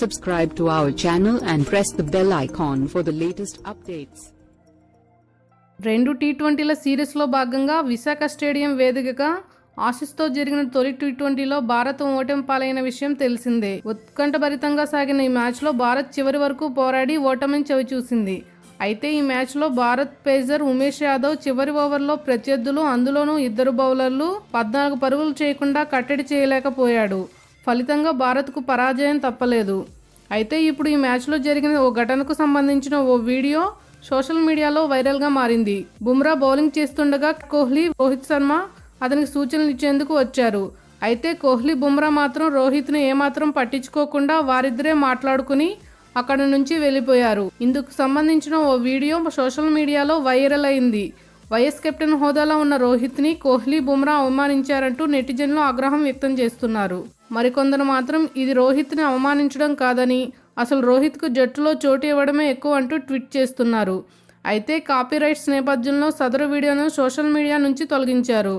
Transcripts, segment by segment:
Subscribe to our channel and press the bell icon for the latest updates. రెండు టీ20ల సిరీస్లో భాగంగా Visakha stadium వేదికగా ఆసీస్తో జరిగిన తొలి టీ20లో భారత్ ఓటమి పాలైన విషయం తెలిసిందే. ఉత్కంఠభరితంగా సాగిన ఈ మ్యాచ్లో భారత్ చివరి వరకు పోరాడి ఓటమిని చవిచూసింది. అయితే ఈ మ్యాచ్లో భారత్ పేసర్ ఉమేష్ యాదవ్ చివరి ఓవర్లో ప్రత్యర్థులు, అందులోనూ ఇద్దరు బౌలర్లు 14 పరుగులు చేయకుండా కట్టడి చేయలేకపోయాడు. ఫలితంగా భారత్కు పరాజయం తప్పలేదు. అయితే ఇప్పుడు ఈ మ్యాచ్లో జరిగిన ఓ ఘటనకు సంబంధించిన ఓ వీడియో సోషల్ మీడియాలో వైరల్గా మారింది. బుమ్రా బౌలింగ్ చేస్తుండగా కోహ్లీ, రోహిత్ శర్మ అతనికి సూచనలు ఇచ్చేందుకు వచ్చారు. అయితే కోహ్లీ, బుమ్రా మాత్రం రోహిత్ని ఏమాత్రం పట్టించుకోకుండా వారిద్దరే మాట్లాడుకుని అక్కడి నుంచి వెళ్ళిపోయారు. ఇందుకు సంబంధించిన ఓ వీడియో సోషల్ మీడియాలో వైరల్ అయింది. వైఎస్ కెప్టెన్ హోదాలో ఉన్న రోహిత్ని కోహ్లీ, బుమ్రా అవమానించారంటూ నెటిజన్లు ఆగ్రహం వ్యక్తం చేస్తున్నారు. మరికొందరు మాత్రం ఇది రోహిత్ని అవమానించడం కాదని, అసలు రోహిత్కు జట్టులో చోటు ఇవ్వడమే ఎక్కువ అంటూ ట్వీట్ చేస్తున్నారు. అయితే కాపీరైట్స్ నేపథ్యంలో సదరు వీడియోను సోషల్ మీడియా నుంచి తొలగించారు.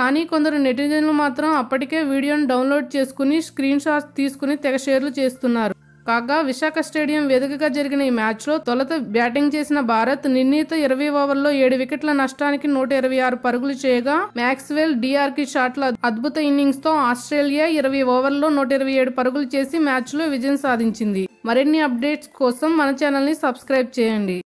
కానీ కొందరు నెటిజన్లు మాత్రం అప్పటికే వీడియోను డౌన్లోడ్ చేసుకుని స్క్రీన్ షాట్స్ తీసుకుని తెగ షేర్లు చేస్తున్నారు. కాగా విశాఖ స్టేడియం వేదికగా జరిగిన ఈ మ్యాచ్లో తొలుత బ్యాటింగ్ చేసిన భారత్ నిర్ణీత 20 ఓవర్లలో 7 వికెట్ల నష్టానికి 126 పరుగులు చేయగా, మ్యాక్స్వెల్, డిఆర్కి షాట్ల అద్భుత ఇన్నింగ్స్తో ఆస్ట్రేలియా 20 ఓవర్లలో 127 పరుగులు చేసి మ్యాచ్లో విజయం సాధించింది. మరిన్ని అప్డేట్స్ కోసం మన ఛానల్ని సబ్స్క్రైబ్ చేయండి.